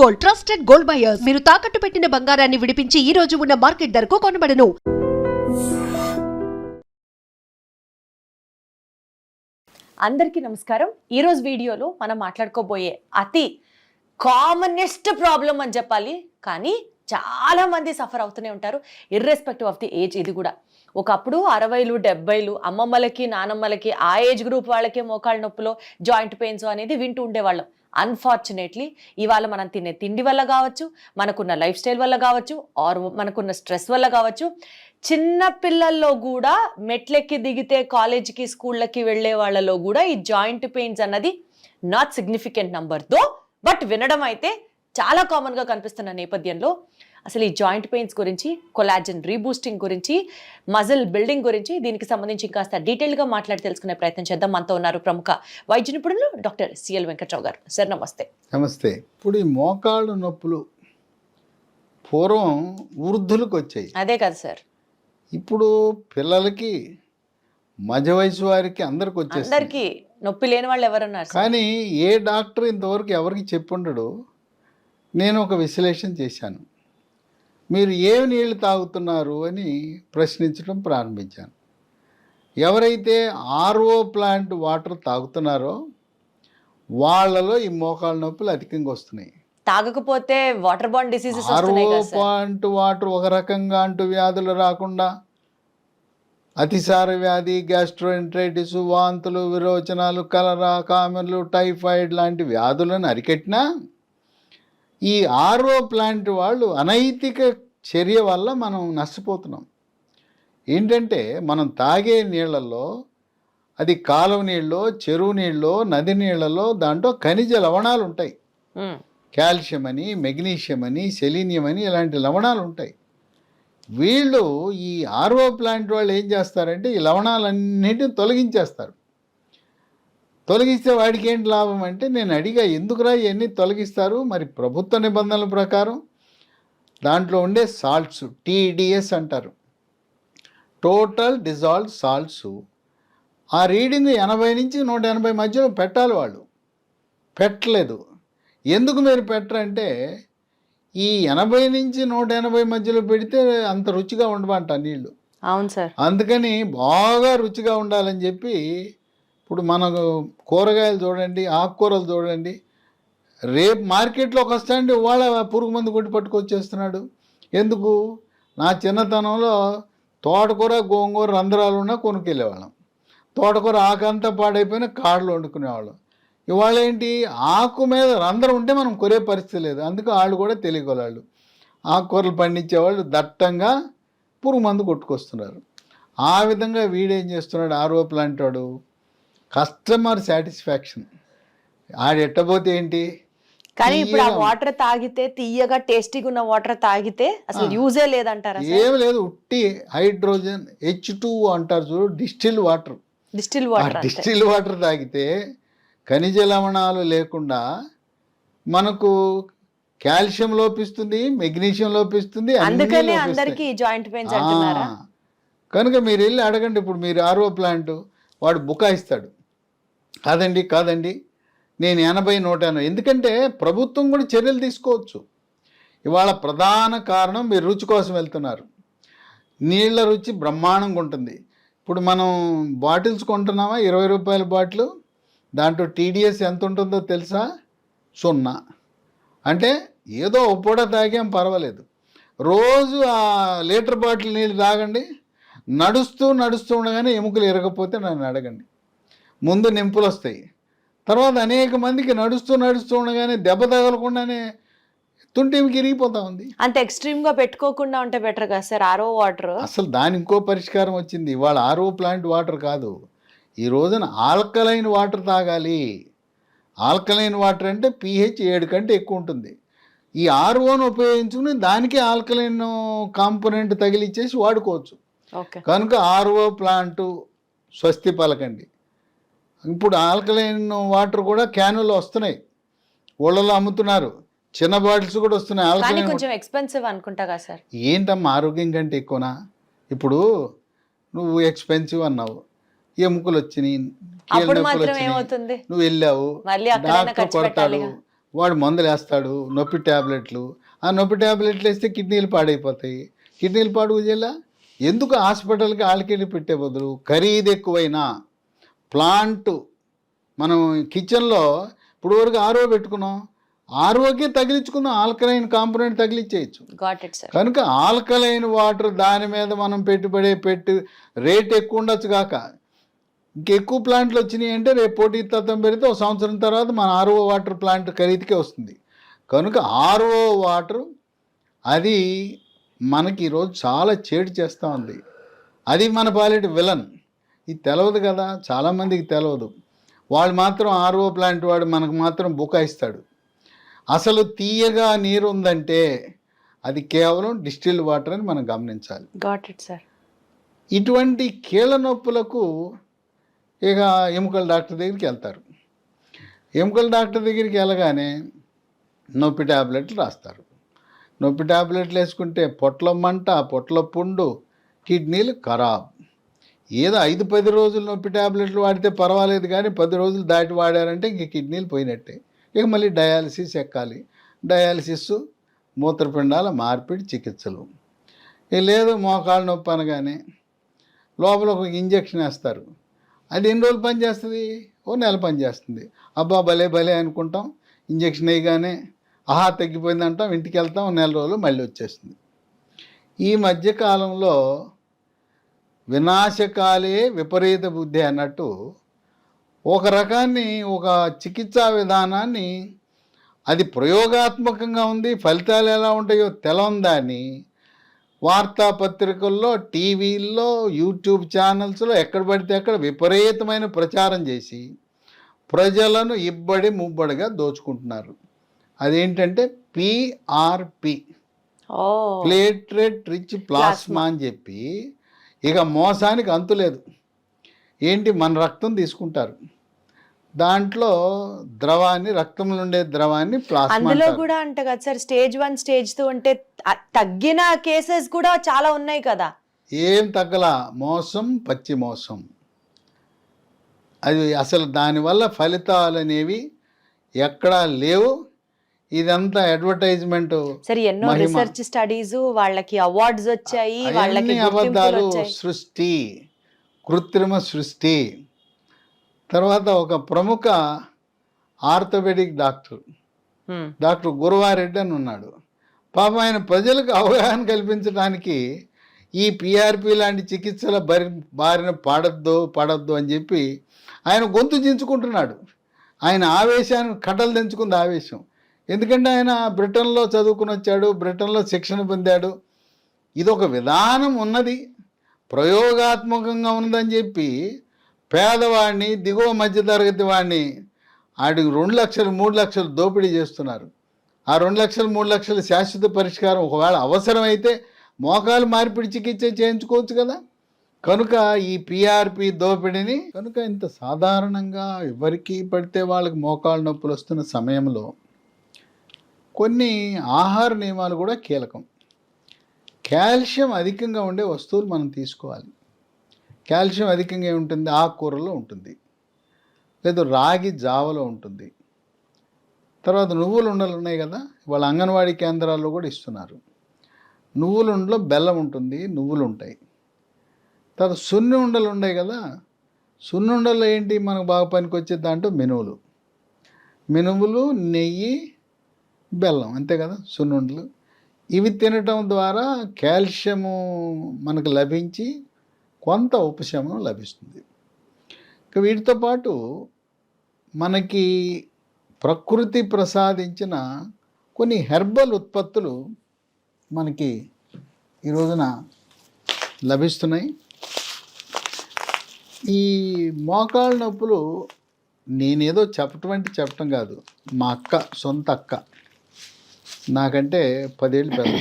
Gold, trusted gold buyers. మీరు తాకట్టు పెట్టిన బంగారాన్ని విడిపించి ఈ రోజు ఉన్న మార్కెట్ ధరకు కొనబడను. అందరికీ నమస్కారం. ఈరోజు వీడియోలో మనం మాట్లాడుకోబోయే అతి కామనెస్ట్ ప్రాబ్లం అని చెప్పాలి, కానీ చాలా మంది సఫర్ అవుతూనే ఉంటారు ఇర్రెస్పెక్టివ్ ఆఫ్ ది ఏజ్. ఇది కూడా ఒకప్పుడు 60లు 70లు అమ్మమ్మలకి నానమ్మలకి ఆ ఏజ్ గ్రూప్ వాళ్ళకి మోకాళ్ళ నొప్పులో జాయింట్ పెయిన్స్ అనేది వింటూ ఉండేవాళ్ళం. అన్ఫార్చునేట్లీ ఇవాళ మనం తినే తిండి వల్ల కావచ్చు, మనకున్న లైఫ్ స్టైల్ వల్ల కావచ్చు, ఆర్ మనకున్న స్ట్రెస్ వల్ల కావచ్చు, చిన్న పిల్లల్లో కూడా మెట్లెక్కి దిగితే కాలేజీకి స్కూళ్ళకి వెళ్ళే వాళ్ళలో కూడా ఈ జాయింట్ పెయిన్స్ అన్నది నాట్ సిగ్నిఫికెంట్ నంబర్తో, బట్ వినడం అయితే చాలా కామన్గా కనిపిస్తున్న నేపథ్యంలో అసలు ఈ జాయింట్ పెయిన్స్ గురించి, కొలాజన్ రీబూస్టింగ్ గురించి, మజిల్ బిల్డింగ్ గురించి, దీనికి సంబంధించి కాస్త డీటెయిల్గా మాట్లాడి తెలుసుకునే ప్రయత్నం చేద్దాం. మనతో ఉన్నారు ప్రముఖ వైద్య నిపుణులు డాక్టర్ సిఎల్ వెంకట్రావు గారు. సార్ నమస్తే. నమస్తే. ఇప్పుడు ఈ మోకాళ్ళు నొప్పులు పూర్వం వృద్ధులకు వచ్చాయి, అదే కదా సార్. ఇప్పుడు పిల్లలకి, మధ్య వయసు వారికి అందరికి వచ్చేసి, అందరికీ నొప్పి లేని వాళ్ళు ఎవరున్నారు? కానీ ఏ డాక్టర్ ఇంతవరకు ఎవరికి చెప్పుండడు. నేను ఒక విశ్లేషణ చేశాను. మీరు ఏ నీళ్లు తాగుతున్నారు అని ప్రశ్నించడం ప్రారంభించాను. ఎవరైతే ఆర్ఓ ప్లాంట్ వాటర్ తాగుతున్నారో వాళ్ళలో ఈ మోకాళ్ళ నొప్పులు అధికంగా వస్తున్నాయి. తాగకపోతే water bond diseases RO plant water ఒక రకంగా అంటూ వ్యాధులు రాకుండా అతిసార వ్యాధి, గ్యాస్ట్రోఎంట్రైటిస్, వాంతులు, విరోచనాలు, కలరా, కామెర్లు, టైఫాయిడ్ లాంటి వ్యాధులను అరికట్టినా ఈ ఆర్ఓ ప్లాంట్ వాళ్ళు అనైతిక చర్య వల్ల మనం నష్టపోతున్నాం. ఏంటంటే మనం తాగే నీళ్ళల్లో, అది కాలువ నీళ్ళలో, చెరువు నీళ్ళలో, నది నీళ్ళలో దాంట్లో ఖనిజ లవణాలు ఉంటాయి. కాల్షియం అని, మెగ్నీషియం అని, సెలీనియం అని ఇలాంటి లవణాలు ఉంటాయి. వీళ్ళు ఈ ఆర్ఓ ప్లాంట్ వాళ్ళు ఏం చేస్తారంటే ఈ లవణాలన్నిటిని తొలగించేస్తారు. తొలగిస్తే వాడికి ఏంటి లాభం అంటే, నేను అడిగా ఎందుకురా ఇవన్నీ తొలగిస్తారు? మరి ప్రభుత్వ నిబంధనల ప్రకారం దాంట్లో ఉండే సాల్ట్స్, టీడీఎస్ అంటారు, టోటల్ డిజాల్వ్ సాల్ట్స్, ఆ రీడింగ్ 80 నుంచి 180 మధ్యలో పెట్టాలి. వాళ్ళు పెట్టలేదు. ఎందుకు మీరు పెట్టరంటే, ఈ 80 నుంచి 180 మధ్యలో పెడితే అంత రుచిగా ఉండమంట నీళ్ళు. అవును సార్. అందుకని బాగా రుచిగా ఉండాలని చెప్పి ఇప్పుడు మనకు కూరగాయలు చూడండి, ఆకుకూరలు చూడండి, రేపు మార్కెట్లోకి వస్తాండి వాళ్ళ పురుగు మందు కొట్టి పట్టుకొచ్చేస్తున్నాడు. ఎందుకు? నా చిన్నతనంలో తోటకూర, గోంగూర రంధ్రాలు ఉన్నా కొనుక్కెళ్ళేవాళ్ళం. తోటకూర ఆకంతా పాడైపోయిన కాడలు వండుకునేవాళ్ళం. ఇవాళ ఏంటి, ఆకు మీద రంధ్రం ఉంటే మనం కొరే పరిస్థితి లేదు. అందుకు వాళ్ళు కూడా తెలియగలవాళ్ళు. ఆకుకూరలు పండించేవాళ్ళు దట్టంగా పురుగు మందు కొట్టుకొస్తున్నారు. ఆ విధంగా వీడేం చేస్తున్నాడు, ఆర్ఓ ప్లాంట్ వాడు కస్టమర్ సాటిస్ఫాక్షన్ ఆడెట్టబోతే ఏంటి. కానీ ఇప్పుడు ఆ వాటర్ తాగితే, తీయగా టేస్టీగా ఉన్న వాటర్ తాగితే అసలు యూజే లేదంటారా? ఏం లేదు, ఉట్టి హైడ్రోజన్ H2 అంటారు చూడు, డిస్టిల్ వాటర్. డిస్టిల్ వాటర్ తాగితే ఖనిజ లవణాలు లేకుండా మనకు కాల్షియం లోపిస్తుంది, మెగ్నీషియం లోపిస్తుంది, అందుకనే అందరికీ జాయింట్ పెయిన్స్ అంటున్నారా? కనుక మీరు వెళ్ళి అడగండి. ఇప్పుడు మీరు ఆర్ఓ ప్లాంట్ వాడు బుకాయిస్తాడు, కాదండి నేను 80, 180. ఎందుకంటే ప్రభుత్వం కూడా చర్యలు తీసుకోవచ్చు. ఇవాళ ప్రధాన కారణం మీరు రుచి కోసం వెళ్తున్నారు. నీళ్ళ రుచి బ్రహ్మాండంగా ఉంటుంది. ఇప్పుడు మనం బాటిల్స్ కొంటున్నామా, 20 రూపాయల బాటిల్, దాంట్లో టీడీఎస్ ఎంత ఉంటుందో తెలుసా? 0. అంటే ఏదో పూట తాగేం పర్వాలేదు. రోజు ఆ లీటర్ బాటిల్ నీళ్ళు తాగండి. నడుస్తూ ఉండగానే ఎముకలు ఇరగకపోతే నన్ను అడగండి. ముందు నింపులు వస్తాయి, తర్వాత అనేక మందికి నడుస్తూ ఉండగానే దెబ్బ తగలకుండానే తుంటికి ఇరిగిపోతా ఉంది. అంత ఎక్స్ట్రీమ్గా పెట్టుకోకుండా ఉంటే బెటర్ కదా సార్ ఆర్ఓ వాటర్. అసలు దాని ఇంకో పరిష్కారం వచ్చింది. ఇవాళ ఆర్ఓ ప్లాంట్ వాటర్ కాదు, ఈ రోజున ఆల్కలైన్ వాటర్ తాగాలి. ఆల్కలైన్ వాటర్ అంటే pH 7 కంటే ఎక్కువ ఉంటుంది. ఈ ఆర్ఓను ఉపయోగించుకుని దానికి ఆల్కలైన్ కాంపోనెంట్ తగిలిచ్చేసి వాడుకోవచ్చు. కనుక ఆర్ఓ ప్లాంటు స్వస్తి పలకండి. ఇప్పుడు ఆల్కలైన్ వాటర్ కూడా క్యానులు వస్తున్నాయి, ఊళ్ళలో అమ్ముతున్నారు. చిన్న బాటిల్స్ కూడా వస్తున్నాయి. ఆల్కలైన్ కొంచెం ఎక్స్పెన్సివ్ అనుకుంటా కదా సార్. ఏంటమ్మా ఆరోగ్యం కంటే ఎక్కువనా? ఇప్పుడు నువ్వు ఎక్స్పెన్సివ్ అన్నావు, ఎముకలు వచ్చినాయి, నువ్వు వెళ్ళావు, డాక్టర్ కొడతాడు, వాడు మందులు వేస్తాడు, నొప్పి ట్యాబ్లెట్లు. ఆ నొప్పి ట్యాబ్లెట్లు వేస్తే కిడ్నీలు పాడైపోతాయి. కిడ్నీలు పాడు చేయాల. ఎందుకు హాస్పిటల్కి ఆళ్ళకెళ్ళి పెట్టే బదులు ఖరీదు ఎక్కువైనా ప్లాంట్ మనం కిచెన్లో ఇప్పుడు వరకు ఆర్ఓ పెట్టుకున్నాం, ఆర్ఓకే తగిలించుకున్నాం, ఆల్కలైన్ కాంపోనెంట్ తగిలించేయచ్చు. Got it sir. కనుక ఆల్కలైన్ వాటర్ దాని మీద మనం పెట్టి రేట్ ఎక్కువ ఉండొచ్చు కాక ఇంకెక్కువ ప్లాంట్లు వచ్చినాయి అంటే రేపు పోటీ తత్వం పెడితే ఒక సంవత్సరం తర్వాత మన ఆర్ఓ వాటర్ ప్లాంట్ ఖరీదుకే వస్తుంది. కనుక ఆర్ఓ వాటర్ అది మనకి ఈరోజు చాలా చేటు చేస్తూ ఉంది. అది మన పాలిటి విలన్. ఇది తెలవదు కదా, చాలామందికి తెలవదు. వాళ్ళు మాత్రం ఆర్ఓ ప్లాంట్ వాడు మనకు మాత్రం బుకాయిస్తాడు. అసలు తీయగా నీరు ఉందంటే అది కేవలం డిస్టిల్డ్ వాటర్ అని మనం గమనించాలి. Got it sir. ఇటువంటి కీళ్ళ నొప్పులకు ఇక ఎముకల డాక్టర్ దగ్గరికి వెళ్తారు. ఎముకల డాక్టర్ దగ్గరికి వెళ్ళగానే నొప్పి ట్యాబ్లెట్లు రాస్తారు. నొప్పి ట్యాబ్లెట్లు వేసుకుంటే పొట్ల మంట, పొట్ల పుండు, కిడ్నీలు ఖరాబ్. ఏదో 5-10 రోజులు నొప్పి ట్యాబ్లెట్లు వాడితే పర్వాలేదు, కానీ 10 రోజులు దాటి వాడారంటే ఇంక కిడ్నీలు పోయినట్టే. ఇక మళ్ళీ డయాలసిస్ ఎక్కాలి. డయాలసిస్, మూత్రపిండాల మార్పిడి చికిత్సలు. లేదు మోకాళ్ళ నొప్పి అనగానే లోపల ఒక ఇంజక్షన్ వేస్తారు. అది ఎన్ని రోజులు పనిచేస్తుంది? ఓ నెల పనిచేస్తుంది. అబ్బా భలే భలే అనుకుంటాం. ఇంజక్షన్ వేయగానే ఆహా తగ్గిపోయింది అంటాం, ఇంటికి వెళ్తాం, నెల రోజులు మళ్ళీ వచ్చేస్తుంది. ఈ మధ్యకాలంలో వినాశకాలే విపరీత బుద్ధి అన్నట్టు ఒక రకాన్ని, ఒక చికిత్సా విధానాన్ని, అది ప్రయోగాత్మకంగా ఉంది, ఫలితాలు ఎలా ఉంటాయో తెలందాన్ని వార్తాపత్రికల్లో, టీవీల్లో, యూట్యూబ్ ఛానల్స్లో ఎక్కడ పడితే అక్కడ విపరీతమైన ప్రచారం చేసి ప్రజలను ఇబ్బడి ముబ్బడిగా దోచుకుంటున్నారు. అదేంటంటే పిఆర్పి, ప్లేట్లెట్ రిచ్ ప్లాస్మా అని చెప్పి ఇక మోసానికి అంతులేదు. ఏంటి, మన రక్తం తీసుకుంటారు, దాంట్లో ద్రవాన్ని, రక్తంలో ఉండే ద్రవాన్ని ప్లాస్మా అందులో కూడా అంట కదా సార్, స్టేజ్ 1 స్టేజ్ 2 అంటే తగ్గిన కేసెస్ కూడా చాలా ఉన్నాయి కదా. ఏం తగ్గలా, మోసం, పచ్చి మోసం. అది అసలు దానివల్ల ఫలితాలు అనేవి ఎక్కడా లేవు. ఇదంతా అడ్వర్టైజ్మెంట్. సరే, ఎన్నో రీసెర్చ్ స్టడీస్, వాళ్ళకి అవార్డ్స్ వచ్చాయి, వాళ్ళకి అబద్ధాలు, సృష్టి, కృత్రిమ సృష్టి. తర్వాత ఒక ప్రముఖ ఆర్థోపెడిక్ డాక్టర్ గురువారెడ్డి అని ఉన్నాడు. పాపం ఆయన ప్రజలకు అవగాహన కల్పించడానికి ఈ పిఆర్పి లాంటి చికిత్సల బారిన పడద్దు అని చెప్పి ఆయన గొంతు చించుకుంటున్నాడు. ఆయన ఆవేశాన్ని కట్టలు తెంచుకుంది ఆవేశం. ఎందుకంటే ఆయన బ్రిటన్లో చదువుకుని వచ్చాడు, బ్రిటన్లో శిక్షణ పొందాడు. ఇదొక విధానం ఉన్నది, ప్రయోగాత్మకంగా ఉందని చెప్పి పేదవాడిని, దిగువ మధ్యతరగతి వాడిని ఆడికి 2 లక్షలు 3 లక్షలు దోపిడీ చేస్తున్నారు. ఆ 2 లక్షలు 3 లక్షల శాశ్వత పరిష్కారం ఒకవేళ అవసరమైతే మోకాలు మార్పిడి చికిత్స చేయించుకోవచ్చు కదా. కనుక ఈ పిఆర్పి దోపిడీని కనుక ఇంత సాధారణంగా ఎవరికి పడితే వాళ్ళకి మోకాలు నొప్పులు వస్తున్న సమయంలో కొన్ని ఆహార నియమాలు కూడా కీలకం. కాల్షియం అధికంగా ఉండే వస్తువులు మనం తీసుకోవాలి. కాల్షియం అధికంగా ఉంటుంది, ఆకుకూరలో ఉంటుంది, లేదు రాగి జావలో ఉంటుంది. తర్వాత నువ్వుల ఉండలు ఉన్నాయి కదా, వాళ్ళ అంగన్వాడీ కేంద్రాల్లో కూడా ఇస్తున్నారు. నువ్వుల ఉండలో బెల్లం ఉంటుంది, నువ్వులు ఉంటాయి. తర్వాత సున్ని ఉండలు ఉన్నాయి కదా, సున్ని ఉండలు ఏంటి మనకు బాగా పనికి వచ్చే దాంట్లో మినుములు, నెయ్యి, బెల్లం, అంతే కదా సున్ని ఉండలు. ఇవి తినటం ద్వారా కాల్షియము మనకు లభించి కొంత ఉపశమనం లభిస్తుంది. ఇక వీటితో పాటు మనకి ప్రకృతి ప్రసాదించిన కొన్ని హెర్బల్ ఉత్పత్తులు మనకి ఈ రోజున లభిస్తున్నాయి. ఈ మోకాళ్ళ నొప్పులు నేనేదో చెప్పటం కాదు, మా సొంత అక్క, నాకంటే 10 ఏళ్ళు పెద్ద,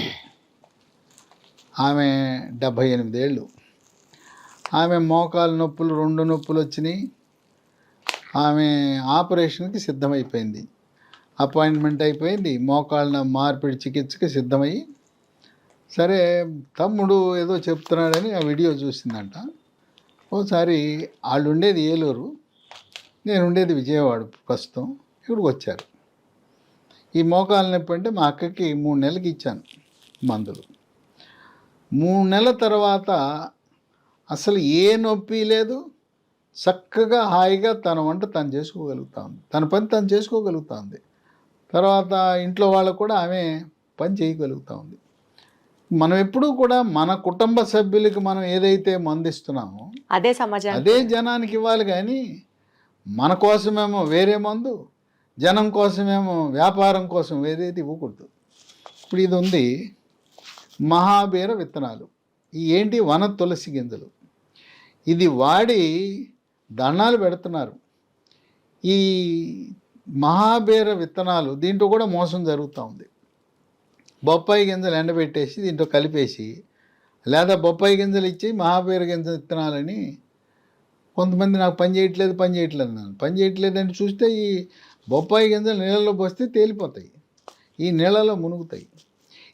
ఆమె 78 ఏళ్ళు. ఆమె మోకాలు నొప్పులు 2 నొప్పులు వచ్చినాయి. ఆమె ఆపరేషన్కి సిద్ధమైపోయింది, అపాయింట్మెంట్ అయిపోయింది, మోకాళ్ళ మార్పిడి చికిత్సకి సిద్ధమయ్యి. సరే తమ్ముడు ఏదో చెప్తున్నాడని ఆ వీడియో చూసిందంట. ఓసారి వాళ్ళు ఉండేది ఏలూరు, నేను ఉండేది విజయవాడ, ప్రస్తుతం ఇక్కడికి వచ్చారు. ఈ మోకాలు నొప్పి అంటే మా అక్కకి 3 నెలలకి ఇచ్చాను మందులు. 3 నెలల తర్వాత అసలు ఏ నొప్పి లేదు, చక్కగా హాయిగా తన వంట తను చేసుకోగలుగుతా ఉంది, తన పని తను చేసుకోగలుగుతా ఉంది. తర్వాత ఇంట్లో వాళ్ళకు కూడా ఆమె పని చేయగలుగుతూ ఉంది. మనం ఎప్పుడూ కూడా మన కుటుంబ సభ్యులకి మనం ఏదైతే మందిస్తున్నామో అదే సమాజానికి అదే జనానికి ఇవ్వాలి, కానీ మన కోసమేమో వేరే మందు, జనం కోసమేమో వ్యాపారం కోసం ఏదైతే ఇవ్వకూడదు. ఇప్పుడు ఇది ఉంది మహాబీర విత్తనాలు, ఈ ఏంటి వన తులసి గింజలు. ఇది వాడి దండాలు పెడుతున్నారు. ఈ మహాబీర విత్తనాలు దీంట్లో కూడా మోసం జరుగుతూ ఉంది. బొప్పాయి గింజలు ఎండబెట్టేసి దీంట్లో కలిపేసి, లేదా బొప్పాయి గింజలు ఇచ్చి మహాబీర గింజ విత్తనాలని కొంతమంది నాకు పని చేయట్లేదు అన్నాను. పని చేయట్లేదని చూస్తే ఈ బొప్పాయి గింజలు నీళ్ళలో పోస్తే తేలిపోతాయి, ఈ నీళ్ళలో మునుగుతాయి.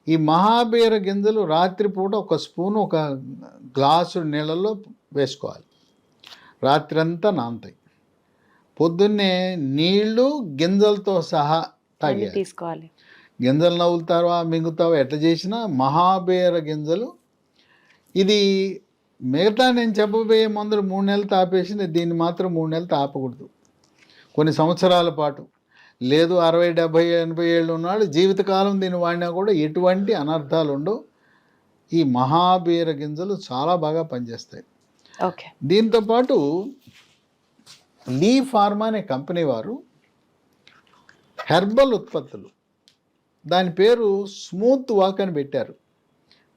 ఈ మహాబీర గింజలు రాత్రిపూట 1 స్పూను 1 గ్లాసు నీళ్ళలో వేసుకోవాలి, రాత్రి అంతా నానతాయి. పొద్దున్నే నీళ్లు గింజలతో సహా తాగేయాలి. తీసుకోవాలి. గింజలు నవ్వులుతావా మింగుతావా ఎట్లా చేసినా మహాబీర గింజలు. ఇది మిగతా నేను చెప్పబోయే మందులు 3 నెలలు తాపేసి దీన్ని మాత్రం 3 నెలలు తాపకూడదు, కొన్ని సంవత్సరాల పాటు. లేదు 60, 70, 80 ఏళ్ళు ఉన్నాడు జీవితకాలం దీన్ని వాడినా కూడా ఎటువంటి అనర్థాలు ఉండవు. ఈ మహాబీర గింజలు చాలా బాగా పనిచేస్తాయి. ఓకే. దీంతోపాటు లీ ఫార్మా అనే కంపెనీ వారు హెర్బల్ ఉత్పత్తులు, దాని పేరు స్మూత్ వాక్ అని పెట్టారు.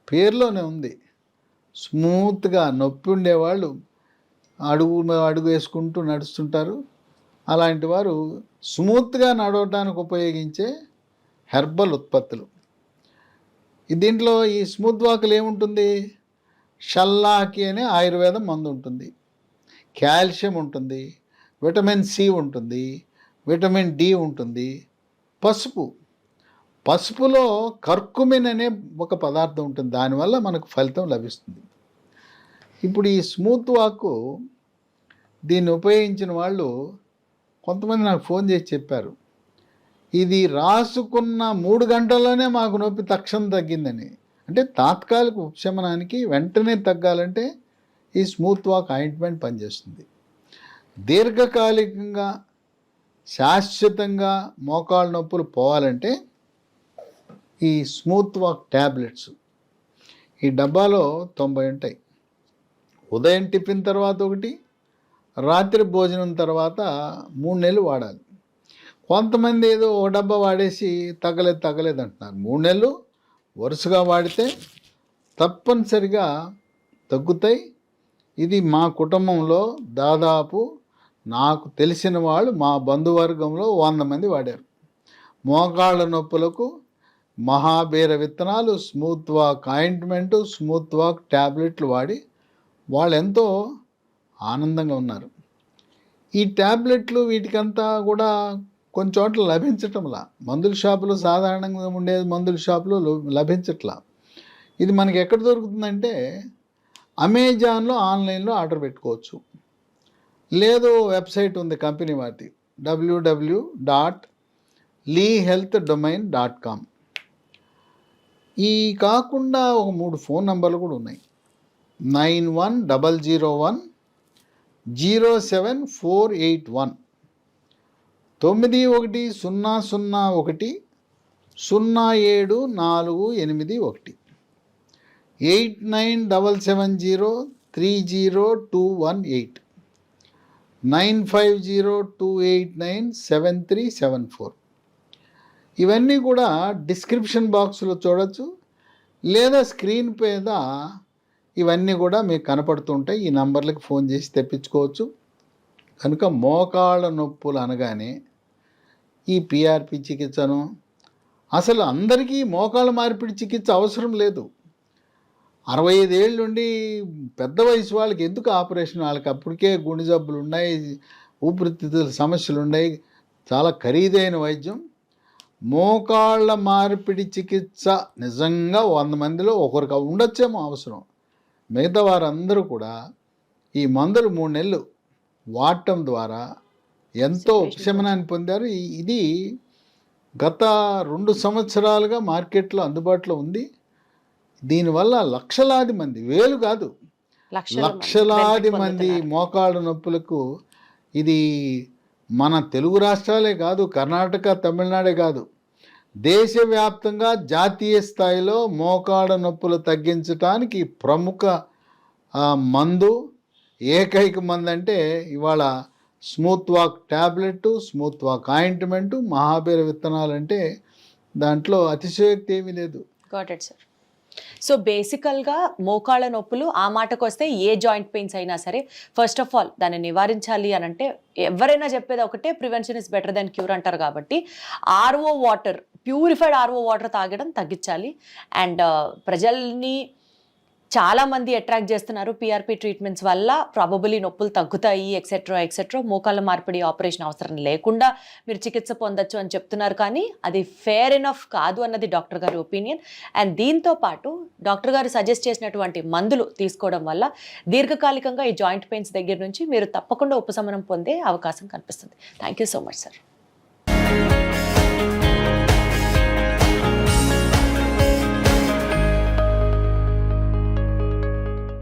పేరులోనే ఉంది, స్మూత్గా నొప్పి ఉండేవాళ్ళు అడుగు వేసుకుంటూ నడుస్తుంటారు, అలాంటి వారు స్మూత్గా నడవడానికి ఉపయోగించే హెర్బల్ ఉత్పత్తులు. దీంట్లో ఈ స్మూత్ వాకులు ఏముంటుంది, షల్లాకి అనే ఆయుర్వేదం మందు ఉంటుంది, కాల్షియం ఉంటుంది, విటమిన్ సి ఉంటుంది, విటమిన్ డి ఉంటుంది, పసుపులో కర్కుమిన్ అనే ఒక పదార్థం ఉంటుంది, దానివల్ల మనకు ఫలితం లభిస్తుంది. ఇప్పుడు ఈ స్మూత్ వాక్ దీన్ని ఉపయోగించిన వాళ్ళు కొంతమంది నాకు ఫోన్ చేసి చెప్పారు, ఇది రాసుకున్న 3 గంటల్లోనే మాకు నొప్పి తక్షణం తగ్గిందని. అంటే తాత్కాలిక ఉపశమనానికి వెంటనే తగ్గాలంటే ఈ స్మూత్ వాక్ ఆయింట్మెంట్ పనిచేస్తుంది. దీర్ఘకాలికంగా శాశ్వతంగా మోకాళ్ళ నొప్పులు పోవాలంటే ఈ స్మూత్ వాక్ ట్యాబ్లెట్స్, ఈ డబ్బాలో 90 ఉంటాయి. ఉదయం టిఫిన్ తర్వాత ఒకటి, రాత్రి భోజనం తర్వాత 3 నెలలు వాడాలి. కొంతమంది ఏదో ఒక డబ్బా వాడేసి తగ్గలేదు అంటున్నారు. 3 నెలలు వరుసగా వాడితే తప్పనిసరిగా తగ్గుతాయి. ఇది మా కుటుంబంలో దాదాపు నాకు తెలిసిన వాళ్ళు మా బంధువర్గంలో 100 మంది వాడారు. మోకాళ్ళ నొప్పులకు మహాబీర విత్తనాలు, smooth walk ointment, smooth walk ట్యాబ్లెట్లు వాడి వాళ్ళు ఎంతో ఆనందంగా ఉన్నారు. ఈ ట్యాబ్లెట్లు వీటికంతా కూడా కొన్ని చోట్ల లభించటంలా, మందుల షాపులో సాధారణంగా ఉండే మందుల షాపులో లభించట్లా. ఇది మనకి ఎక్కడ దొరుకుతుందంటే అమెజాన్లో ఆన్లైన్లో ఆర్డర్ పెట్టుకోవచ్చు, లేదు వెబ్సైట్ ఉంది కంపెనీ వాటి www.leehealthdomain.com. ఈ కాకుండా ఒక 3 ఫోన్ నంబర్లు కూడా ఉన్నాయి, 9100107481, 9100107481, 8977030218, 9502897374. ఇవన్నీ కూడా డిస్క్రిప్షన్ బాక్స్లో చూడొచ్చు, లేదా స్క్రీన్ మీద ఇవన్నీ కూడా మీకు కనపడుతుంటాయి. ఈ నంబర్లకు ఫోన్ చేసి తెప్పించుకోవచ్చు. కనుక మోకాళ్ళ నొప్పులు అనగానే ఈ పిఆర్పి చికిత్సను, అసలు అందరికీ మోకాళ్ళ మార్పిడి చికిత్స అవసరం లేదు. 65 ఏళ్ళ నుండి పెద్ద వయసు వాళ్ళకి ఎందుకు ఆపరేషన్, వాళ్ళకి అప్పటికే గుండె జబ్బులు ఉన్నాయి, ఊపిరితిత్తుల సమస్యలు ఉన్నాయి, చాలా ఖరీదైన వైద్యం. మోకాళ్ళ మార్పిడి చికిత్స నిజంగా 100 మందిలో ఒకరికి ఉండొచ్చేమో అవసరం. మిగతా వారందరూ కూడా ఈ మందులు 3 నెలలు వాడటం ద్వారా ఎంతో ఉపశమనాన్ని పొందారు. ఇది గత 2 సంవత్సరాలుగా మార్కెట్లో అందుబాటులో ఉంది. దీనివల్ల లక్షలాది మంది, వేలు కాదు, లక్షలాది మంది మోకాళ్ళ నొప్పులకు, ఇది మన తెలుగు రాష్ట్రాలే కాదు, కర్ణాటక, తమిళనాడే కాదు, దేశవ్యాప్తంగా జాతీయ స్థాయిలో మోకాళ్ళ నొప్పులు తగ్గించడానికి ప్రముఖ మందు, ఏకైక మందు అంటే ఇవాళ smooth walk tablet, smooth walk ointment, మహాబీర విత్తనాలు అంటే దాంట్లో అతిశయోక్తి ఏమీ లేదు. Got it sir. సో బేసికల్గా మోకాళ్ళ నొప్పులు ఆ మాటకు వస్తే ఏ జాయింట్ పెయిన్స్ అయినా సరే ఫస్ట్ ఆఫ్ ఆల్ దాన్ని నివారించాలి అని అంటే ఎవరైనా చెప్పేది ఒకటే, prevention is better than cure అంటారు. కాబట్టి RO water, purified RO water తాగడం తగ్గించాలి. అండ్ ప్రజల్ని చాలామంది అట్రాక్ట్ చేస్తున్నారు పిఆర్పి ట్రీట్మెంట్స్ వల్ల, ప్రాబబులీ నొప్పులు తగ్గుతాయి ఎక్సెట్రా. మోకాళ్ళ మార్పిడి ఆపరేషన్ అవసరం లేకుండా మీరు చికిత్స పొందొచ్చు అని చెప్తున్నారు. కానీ అది ఫేర్ ఎనఫ్ కాదు అన్నది డాక్టర్ గారి ఒపీనియన్. అండ్ దీంతో పాటు డాక్టర్ గారు సజెస్ట్ చేసినటువంటి మందులు తీసుకోవడం వల్ల దీర్ఘకాలికంగా ఈ జాయింట్ పెయిన్స్ దగ్గర నుంచి మీరు తప్పకుండా ఉపశమనం పొందే అవకాశం కనిపిస్తుంది. Thank you so much sir.